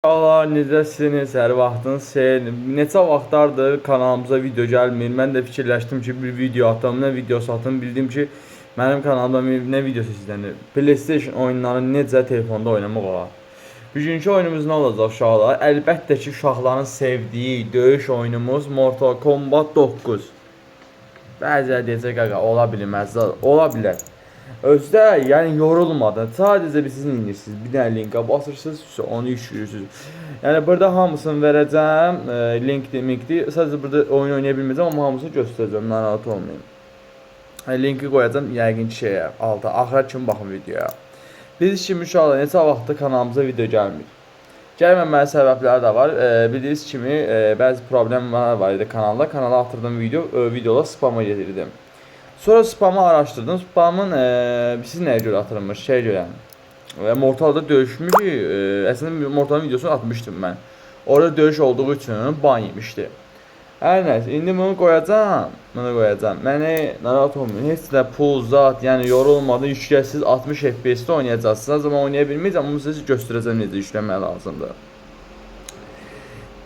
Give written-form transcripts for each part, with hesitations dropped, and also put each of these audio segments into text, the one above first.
Merhabalar, necəsiniz? Hər vaxtınız xeyir. Neçə vaxtlardır kanalımıza video gəlmir. Mən də fikirləşdim ki, bir video atım, nə videosu atım. Bildim ki, mənim kanalımda nə videosu izlənir. PlayStation oyunlarını necə telefonda oynamaq olar. Bugünkü oyunumuz nə olacaq uşaqlar? Əlbəttə ki, uşaqların sevdiyi döyüş oyunumuz Mortal Kombat 9. Bəziləri deyəcək, qaqa, ola bilməz, ola bilər. Özdə, yəni yorulmadan, sadəcə bir sizin inirsiniz, bir dənə linkə basırsınız, onu yüklüyorsunuz. Yəni burada hamısını verəcəm, linkdir, sadəcə burada oyun oynaya bilməyəcəm, amma hamısını göstərəcəm, narahat olmayın. Linki qoyacam yəqin ki şeyə, alta, axıra kimi baxın videoya. Biz kimi uşaqlar neçə vaxtdır kanalımıza video gəlmir. Gəlməməyə səbəbləri də var. Bildiyiniz kimi bəzi problemlər var idi kanalda. Kanala atırdığım videolar spama gedirdi. Sonra spamı araşdırdım. Spamın siz nəyə görə atılmış? Şey görə. Mortalda döyüşmüş. Əslində Mortalın videosunu atmışdım mən. Orada döyüş olduğu üçün ban yemişdi. Hər nəsə, indi bunu qoyacam. Məni narahat olmayın. Heç də pul, zat, yəni yorulmadan yükləsiz 60 FPS-də oynayacaqsınız. Amma oynaya bilməyəcəm, bunu sizə göstərəcəm necə yükləmək lazımdır.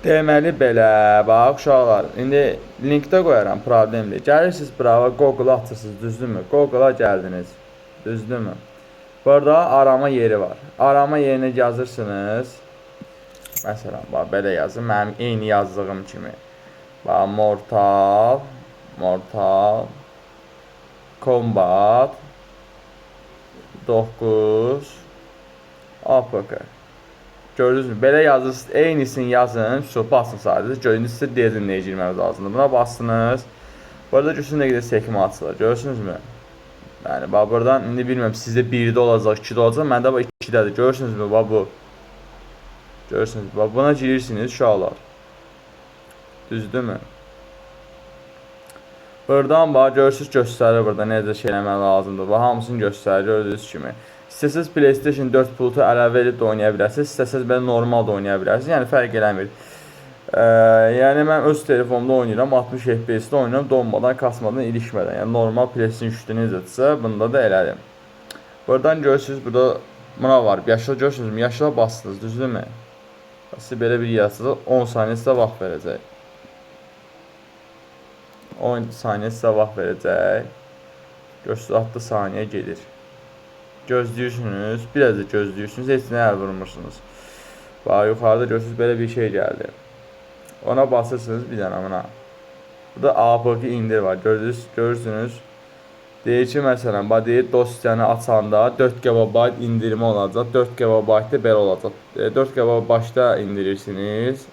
Deməli belə, bax uşaqlar, indi linkdə qoyaram, problemli. Gəlirsiniz brava, Google-a atırsınız, düzdürmü? Google-a gəldiniz, düzdürmü? Burada arama yeri var. Arama yerinə yazırsınız. Məsələn, bax, belə yazın, mənim eyni yazdığım kimi. Bax, Mortal Kombat 9 APK. Gördünüzmü? Belə yazırsınız, eynisini yazın, basın sadəcə. Görün, sizə deyəcəm nəyə girməniz lazımdır. Buna basdınız. Burada görürsünüz nə qədər sekmə açılır. Görürsünüzmü? Yəni, bax, buradan, indi bilmirəm, sizdə 1-də olacaq, 2-də olacaq. Məndə bax, 2-dədir. Görürsünüzmü? Bax, bu. Görürsünüz. Bax, buna girirsiniz, uşaqlar. Düzdürmü? Buradan bax, görürsünüz, göstərir burada necə şey eləmək lazımdır. Bax, hamısını göstərir, gördüyünüz kimi. İstəsəz PlayStation 4 Plus-u əlavə edib də oynaya bilərsiniz, istəsəz belə normal da oynaya bilərsiniz. Yəni, fərq eləmir. Yəni, mən öz telefonumda oynayıram, 60 FPS-də oynayıram, donmadan, kasmadan, ilişmədən. Yəni, normal PlayStation 3-də necədirsə, bunda da elədir. Buradan görürsünüz, burada buna var. Yaşla görürsünüzmü? Yaşla bastınız, düzdürmü? Siz belə bir yazsınız, 10 saniyə sizə vaxt verəcək. 10 saniyə sizə vaxt verəcək. Görürsünüz, 60 saniyə gedir. Gözləyirsiniz, biraz da gözləyirsiniz, heç nə əl vurmursunuz. Bax, yuxarıda görürsünüz, belə bir şey gəldi. Ona basırsınız bir dənə buna. Burada APK indir var, görürsünüz. Deyir ki, məsələn, deyir, dosyanı açanda 4 GB indirimi olacaq, 4 GB da belə olacaq. 4 GB başda indirirsiniz.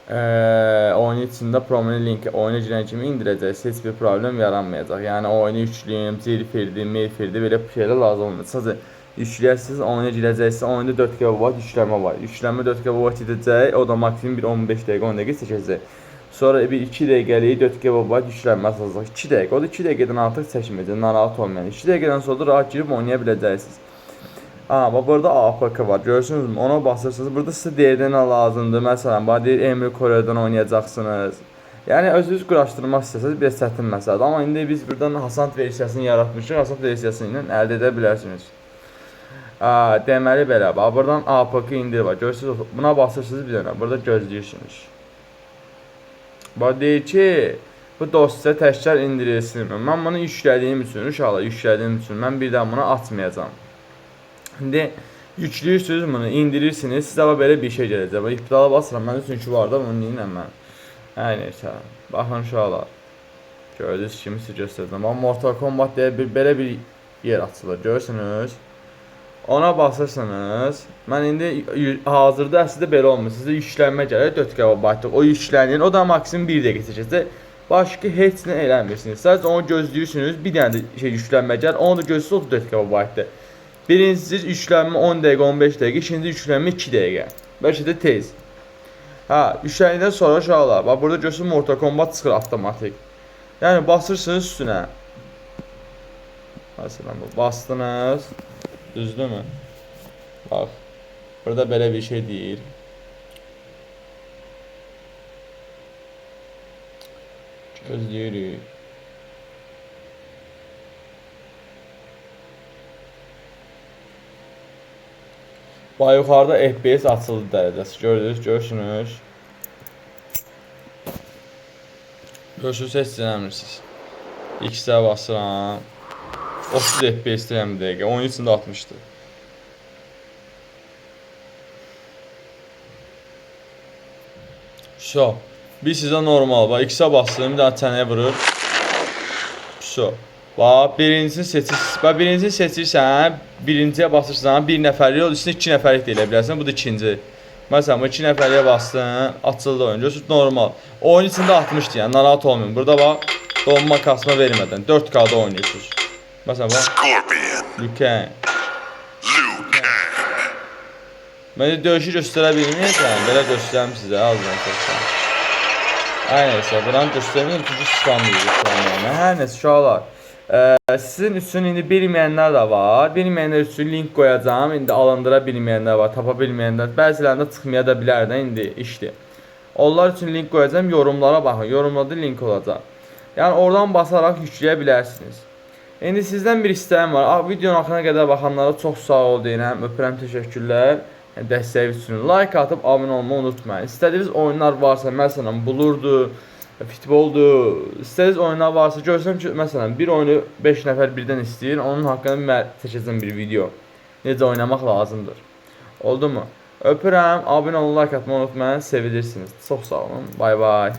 Oyunun içində prominent linki oyuna girən kimi indirəcəksiniz, heç bir problem yaranmayacaq. Yəni, oyunu yükləyim, zirfirdi, meyfirdi, belə şeylər lazım olmayacaq. Sadəcə, yükləyəsiniz, oyuna girəcəksiniz, oyunda 4 GB yükləmə var. Yükləmə 4 GB edəcək, o da maksimum bir 15 dəqiqə, 10 dəqiqə çəkəcək. Sonra bir 2 dəqiqəlik 4 GB yüklənməsi olacaq. 2 dəqiqə, o da 2 dəqiqədən artıq çəkməyəcək, narahat olmayın. 2 dəqiqədən sonra rahat girib oynaya biləcəksiniz. Bax, burada APK var, görürsünüzmü? Ona basırsınız. Burada sizə deyir nə lazımdır. Məsələn, deyir, Emre Kore'dən oynayacaqsınız. Yəni, özünüz quraşdırmaq istəsəniz, bir çətin məsələdir. Amma indi biz buradan Hasant versiyasını yaratmışıq. Hasant versiyası ilə əldə edə bilərsiniz. Deməli belə, bax, buradan APK indir var. Görürsünüz, buna basırsınız bir dənə. Burada gözləyirsiniz. Bax, deyir ki, bu dosya təkrar indirilsin. Mən bunu yüklədiyim üçün, mən birdən bunu açmayacağam. İndi yüklüyorsunuz bunu, indirirsiniz, sizə belə bir şey gələcək. İptala basıram, mən çünki var da bunu neyinəm mən. Hər neysə, baxın uşaqlar. Gördünüz kimi siz göstərdim. Amma Mortal Kombat deyə belə bir yer açılır, görürsünüz. Ona basırsınız. Mən indi hazırda əslində belə olmur. Sizə yüklənmə gəlir 4 GB. O yüklənir, o da maksimum 1 dəqiqə çəkəcək. Başqa heç nə eləmirsiniz. Sadəcə onu gözləyirsiniz, bir dənə də yüklənmə gəlir, onu da gözləyirsiniz 34 GB. Birincisi yüklənmə 10 dəqiqə, 15 dəqiqə, ikinci yüklənmə 2 dəqiqə. Bəlkə də tez. Yüklənəndən sonra uşaqlar, bax burada görürsünüz Mortal Kombat çıxır avtomatik. Yəni basırsınız üstünə. Məsələn, bastınız. Düzdürmü? Bax, burada belə bir şey deyir. Gözləyirik. Bax yuxarıda FPS açıldı dərəcəsi. Gördünüz, görürsünüz. Görürsünüz, heç dinləmirsiniz. X-ə basıram. 30 FPS-deyəm bir dəqiqə. Oyun içində 60-dır. So. Bir sizə normal. Bax X-ə basdım, bir dənə çənəyə vurur. So. Bax birincisini seçirsən. Bax birincisini seçirsən, birinciyə basırsan, bir nəfərlik olur, üstünə 2 nəfərlik də elə bilərsən. Bu da ikinci. Məsələn, bu 2 nəfərliyə bastın, açıldı oyun. Görürsünüz, normal. Oyun içində 60-dır, yəni narahat olmayın. Burada bax, donma kasma vermədən 4K-da oynayırsınuz. Məsələn, bax. Lucan. Mən döyüşü göstərə bilməyəcəm, belə göstərəm sizə, azdan çoxdan. Aynəsə, buranı göstərməyəm, çünki sıxamıyıq. Hər nəsə, uşaqlar. Sizin üçün indi bilməyənlər də var. Bilməyənlər üçün link qoyacağım. İndi alındıra bilməyənlər var, tapa bilməyənlər. Bəzilərində çıxmaya da bilər də indi işdir. Onlar üçün link qoyacağım. Yorumlara baxın. Yorumlarda link olacaq. Yəni oradan basaraq yükləyə bilərsiniz. İndi sizdən bir istəyim var. Videonun axırına qədər baxanlara çox sağ ol deyirəm. Öpürəm, təşəkkürlər. Dəstəyi üçün like atıb abunə olmayı unutmayın. İstədiyiniz oyunlar varsa, məsələn, bulurdu, futboldur, istədiyiniz oyunlar varsa, görsəm ki, məsələn, bir oyunu 5 nəfər birdən istəyir, onun haqqında çəkəcəm bir video. Necə oynamaq lazımdır. Oldu mu? Öpürəm, abunə olmayı, like atmayı unutmayın, sevilirsiniz. Çox sağ olun, bay bay.